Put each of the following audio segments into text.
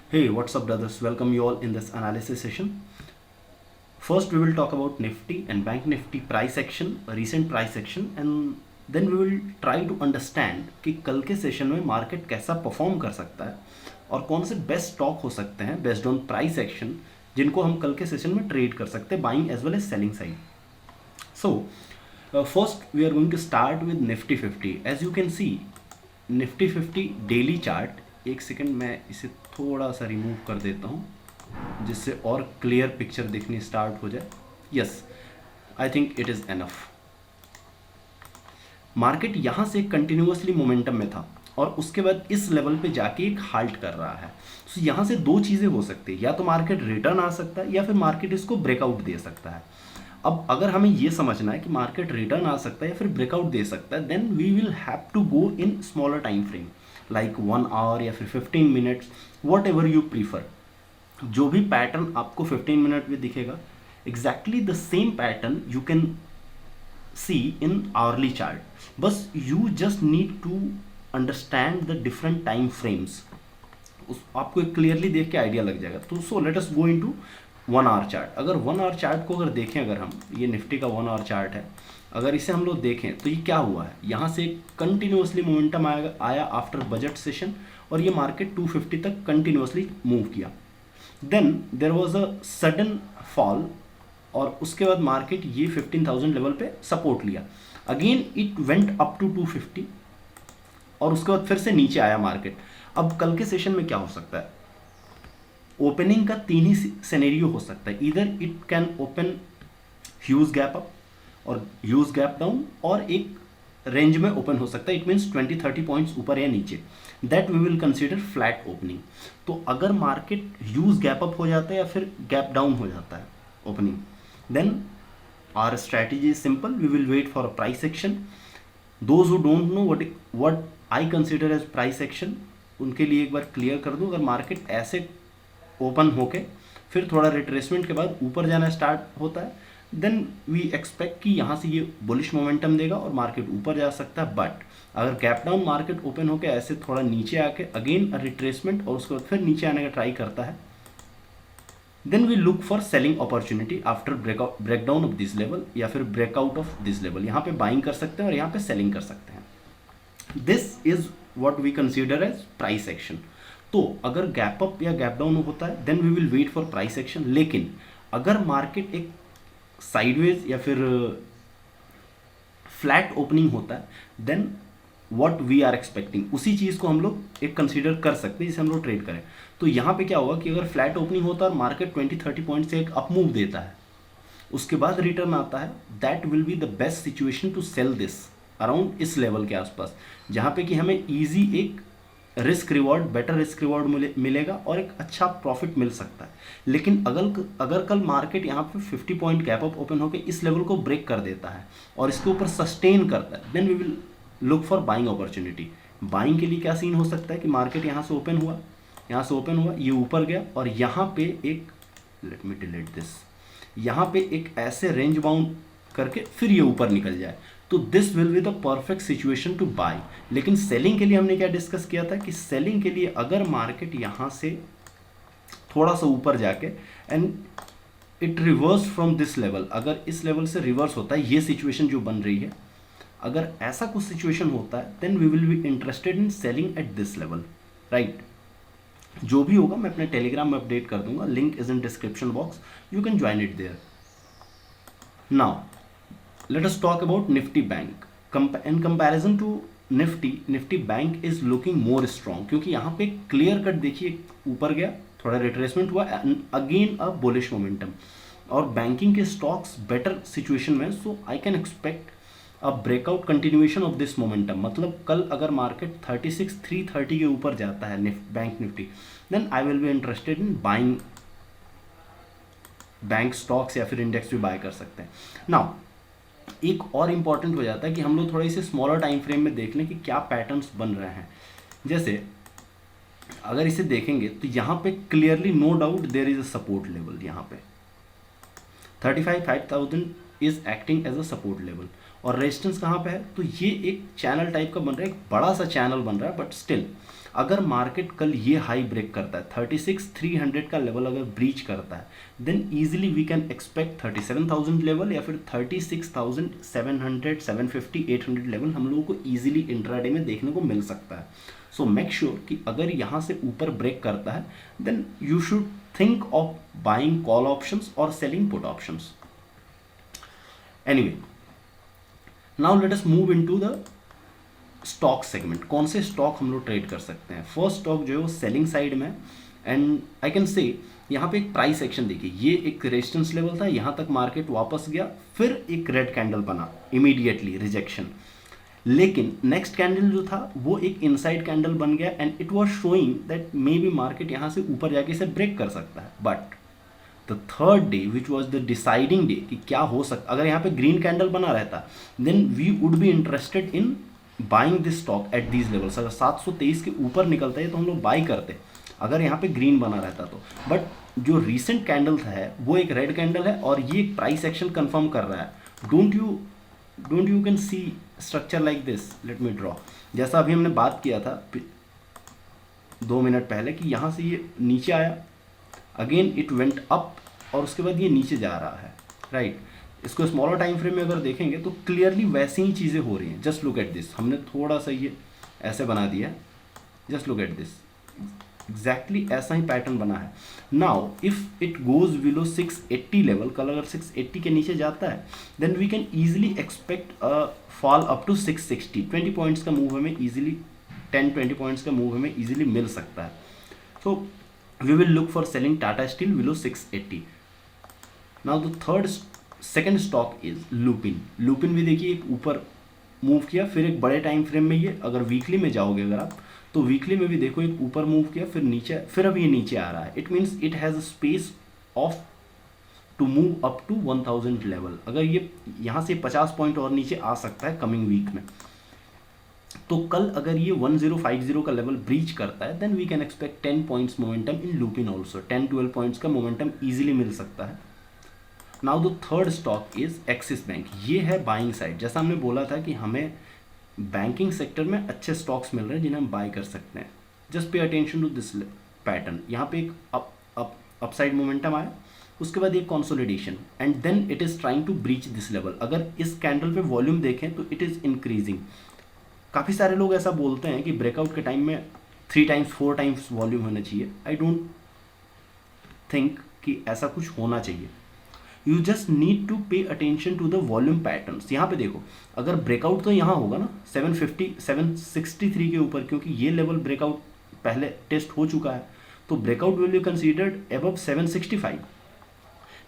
Hey, what's up, brothers? Welcome you all in this analysis session. First, we will talk about Nifty and Bank Nifty price action, recent price action, and then we will try to understand कि कल के session में market कैसा perform कर सकता है और कौन से बेस्ट स्टॉक हो सकते हैं बेस्ड ऑन प्राइस एक्शन जिनको हम कल के सेशन में ट्रेड कर सकते हैं buying as well as selling side. So, first we are going to start with Nifty 50. As you can see, Nifty 50 daily chart. एक सेकेंड मैं इसे थोड़ा सा रिमूव कर देता हूँ जिससे और क्लियर पिक्चर दिखनी स्टार्ट हो जाए. Yes, I think it is enough. Market यहाँ से कंटिन्यूसली मोमेंटम में था और उसके बाद इस लेवल पे जाके एक हाल्ट कर रहा है. तो यहाँ से दो चीज़ें हो सकती है, या तो मार्केट रिटर्न आ सकता है या फिर मार्केट इसको ब्रेकआउट दे सकता है. अब अगर हमें ये समझना है कि मार्केट रिटर्न आ सकता है या फिर ब्रेकआउट दे सकता है, then we will have to go in smaller time frame like 1 hour या फिर 15 minutes, whatever you prefer. जो भी पैटर्न आपको 15 मिनट में दिखेगा, exactly the same pattern you can see in hourly chart. बस you just need to understand the different time frames. आपको एक क्लियरली देख के आइडिया लग जाएगा. तो so let us go into 1 hour chart. अगर 1 आवर चार्ट को अगर देखें, अगर हम ये निफ्टी का 1 आवर चार्ट है, अगर इसे हम लोग देखें तो ये क्या हुआ है, यहाँ से कंटिन्यूसली मोमेंटम आया आफ्टर बजट सेशन और ये मार्केट 250 तक कंटिन्यूसली मूव किया. Then there was a sudden fall और उसके बाद मार्केट ये 15,000 लेवल पे सपोर्ट लिया. Again it went up to 250 और उसके बाद फिर से नीचे आया मार्केट. अब कल के सेशन में क्या हो सकता है, ओपनिंग का तीन ही सिनेरियो हो सकता है. इधर it can open huge gap up और ह्यूज गैप डाउन और एक रेंज में ओपन हो सकता है. इट मीन्स 20-30 पॉइंट्स ऊपर या नीचे. That we will consider flat opening. तो अगर मार्केट ह्यूज गैप अप हो जाता है या फिर गैप डाउन हो जाता है opening, then our strategy is simple. We will wait for a price action. Those who don't know what I consider as price action, उनके लिए एक बार क्लियर कर दूं. अगर मार्केट ऐसे ओपन होके फिर थोड़ा रिट्रेसमेंट के बाद ऊपर जाना स्टार्ट होता है, देन वी एक्सपेक्ट कि यहाँ से ये बुलिश मोमेंटम देगा और मार्केट ऊपर जा सकता है. बट अगर गैप डाउन मार्केट ओपन होके ऐसे थोड़ा नीचे आके अगेन रिट्रेसमेंट और उसके बाद फिर नीचे आने का ट्राई करता है, then we look for selling opportunity after breakdown of this level या फिर ब्रेकआउट ऑफ दिस लेवल. यहाँ पे बाइंग कर सकते हैं और यहाँ पे सेलिंग कर सकते हैं. This is what we consider as price action. तो अगर गैप अप या गैप डाउन होता है, then we will wait for price action. लेकिन अगर मार्केट एक साइडवेज या फिर फ्लैट ओपनिंग होता है, then what we are expecting, उसी चीज़ को हम लोग एक कंसीडर कर सकते हैं जिसे हम लोग ट्रेड करें. तो यहाँ पे क्या होगा कि अगर फ्लैट ओपनिंग होता है और मार्केट 20-30 पॉइंट से एक अप मूव देता है, उसके बाद रिटर्न आता है, that will be the best situation to sell this around इस लेवल के आसपास, जहाँ पे कि हमें ईजी एक risk reward, better risk reward मिलेगा और एक अच्छा प्रॉफिट मिल सकता है. लेकिन अगर कल मार्केट यहाँ पे 50 पॉइंट गैप अप ओपन होकर इस लेवल को ब्रेक कर देता है और इसके ऊपर सस्टेन करता है, then we will look for buying opportunity. Buying के लिए क्या सीन हो सकता है कि मार्केट यहाँ से ओपन हुआ, ये ऊपर गया और यहाँ पे एक, लेट मी डिलीट दिस, यहाँ पे एक ऐसे रेंज बाउंड करके फिर ये ऊपर निकल जाए, तो this will be the perfect situation to buy. लेकिन सेलिंग के लिए हमने क्या डिस्कस किया था कि सेलिंग के लिए अगर मार्केट यहाँ से थोड़ा सा ऊपर जाके and it reverse from this level, अगर इस लेवल से रिवर्स होता है, ये सिचुएशन जो बन रही है, अगर ऐसा कुछ सिचुएशन होता है, then we will be interested in selling at this level, right. जो भी होगा मैं अपने टेलीग्राम में अपडेट कर दूंगा. Link is in description box, you can join it there. Now let us talk about Nifty Bank. In comparison to Nifty Bank is looking more strong, क्योंकि यहाँ पे क्लियर कट देखिए, ऊपर गया, थोड़ा रिट्रेसमेंट हुआ, अगेन अ बुलिश मोमेंटम, और banking के स्टॉक्स बेटर सिचुएशन में. So I can expect a breakout continuation of this momentum. मतलब कल अगर मार्केट 36,330 के ऊपर जाता है bank Nifty, then I will be interested in buying bank stocks या फिर इंडेक्स भी बाय कर सकते हैं. नाउ एक और इम्पॉर्टेंट हो जाता है कि हम लोग थोड़ा इसे स्मॉलर टाइम फ्रेम में देख लें कि क्या पैटर्न्स बन रहे हैं. जैसे अगर इसे देखेंगे तो यहाँ पे clearly no doubt there is a support level. यहाँ पे 35,000 is acting as a support level और रेजिस्टेंस कहाँ पे है, तो ये एक चैनल टाइप का बन रहा है, एक बड़ा सा चैनल बन रहा है, बट स्टिल अगर मार्केट कल ये हाई ब्रेक करता है 36,300 का लेवल अगर ब्रीच करता है, then easily we can expect 37,000 level या फिर 36,700, 750, 800 लेवल हम लोगों को इजीली इंट्राडे में देखने को मिल सकता है। सो मेक श्योर कि अगर यहाँ से ऊपर ब्रेक करता है then you should think of buying call options और selling put options. Anyway, now let us move into the stock segment. कौन से स्टॉक हम लोग ट्रेड कर सकते हैं। फर्स्ट स्टॉक जो है वो सेलिंग साइड में, एंड आई कैन से यहाँ पे एक प्राइस एक्शन देखिए, ये एक रेजिस्टेंस लेवल था, यहाँ तक मार्केट वापस गया, फिर एक रेड कैंडल बना, इमीडिएटली रिजेक्शन, लेकिन नेक्स्ट कैंडल जो था वो एक इनसाइड कैंडल बन गया and it was showing that may be market यहाँ से ऊपर जाके इसे ब्रेक कर सकता है। But the third day which was the deciding day कि क्या हो सकता, अगर यहाँ पे ग्रीन कैंडल बना रहता then we would be interested in buying this stock at these levels. अगर 723 के ऊपर निकलता है तो हम लोग बाई करते अगर यहाँ पे ग्रीन बना रहता तो। बट जो रिसेंट कैंडल है वो एक रेड कैंडल है और ये एक प्राइस एक्शन कंफर्म कर रहा है। Don't you can C structure like this, let me draw. जैसा अभी हमने बात किया था 2 मिनट पहले कि यहाँ से ये नीचे आया, अगेन इट वेंट अप और उसके बाद ये नीचे जा रहा है, राइट। इसको स्मॉलर टाइम फ्रेम में अगर देखेंगे तो क्लियरली वैसी ही चीज़ें हो रही हैं। जस्ट लुक एट दिस, हमने थोड़ा सा ये ऐसे बना दिया, just look at this, exactly ऐसा ही पैटर्न बना है। Now if it goes below 680 level, कल अगर 680 के नीचे जाता है then we can easily expect fall up to 660। 20 points का मूव हमें ईजिली 10-20 पॉइंट्स का मूव हमें ईजिली मिल सकता है। So we will look for selling Tata Steel below 680। Now the second stock is Lupin. Lupin भी देखिए एक ऊपर मूव किया, फिर एक बड़े टाइम फ्रेम में ये, अगर वीकली में जाओगे अगर आप तो वीकली में भी देखो एक ऊपर मूव किया, फिर नीचे, फिर अब ये नीचे आ रहा है। It means it has a space of to move up to 1000 level. अगर ये यहाँ से 50 पॉइंट और नीचे आ सकता है कमिंग वीक में, तो कल अगर ये 1050 का लेवल ब्रीच करता है then we can expect 10 points momentum in Lupin also. 10-12 points का मोमेंटम ईजिली मिल सकता है। Now the third stock is Axis Bank. ये है बाइंग साइड। जैसा हमने बोला था कि हमें बैंकिंग सेक्टर में अच्छे स्टॉक्स मिल रहे हैं जिन्हें हम बाई कर सकते हैं। जस्ट पे अटेंशन टू दिस पैटर्न। यहाँ पे एक अपसाइड मोमेंटम आया, उसके बाद एक consolidation and then it is trying to breach this level. अगर इस कैंडल पे वॉल्यूम देखें तो इट इज़ इंक्रीजिंग। काफ़ी सारे लोग ऐसा बोलते हैं कि ब्रेकआउट के टाइम में 3 टाइम्स 4 टाइम्स वॉल्यूम होना चाहिए। आई डोंट थिंक कि ऐसा कुछ होना चाहिए। You just need to pay attention to the volume patterns. यहाँ पे देखो अगर ब्रेकआउट तो यहाँ होगा ना 763 के ऊपर, क्योंकि ये लेवल ब्रेकआउट पहले टेस्ट हो चुका है, तो breakout will be considered above 765।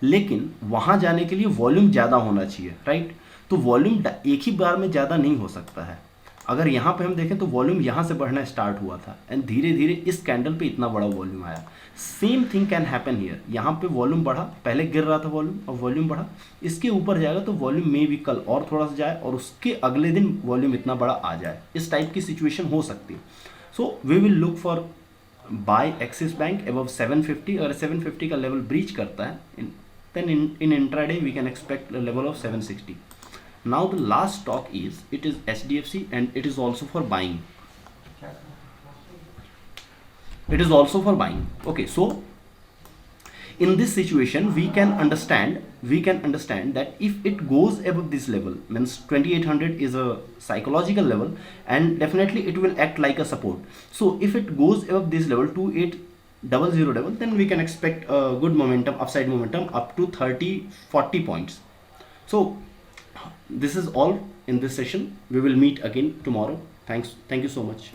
लेकिन वहाँ जाने के लिए वॉल्यूम ज़्यादा होना चाहिए, राइट। तो वॉल्यूम एक ही बार में ज़्यादा नहीं हो सकता है। अगर यहाँ पे हम देखें तो वॉल्यूम यहाँ से बढ़ना स्टार्ट हुआ था एंड धीरे धीरे इस कैंडल पे इतना बड़ा वॉल्यूम आया। Same thing can happen here. यहाँ पे वॉल्यूम बढ़ा, पहले गिर रहा था वॉल्यूम, और वॉल्यूम बढ़ा, इसके ऊपर जाएगा तो वॉल्यूम में भी कल और थोड़ा सा जाए और उसके अगले दिन वॉल्यूम इतना बड़ा आ जाए। इस टाइप की सिचुएशन हो सकती है। So we will look for buy Axis Bank above 750। अगर 750 का लेवल ब्रीच करता है then in intraday we can expect a level of 760. Now the last stock is HDFC and it is also for buying. It is also for buying. Okay, so in this situation we can understand that if it goes above this level, means 2800 is a psychological level and definitely it will act like a support. So if it goes above this level 2800 level, then we can expect a good momentum, upside momentum up to 30-40 points. So this is all in this session. We will meet again tomorrow. Thank you so much.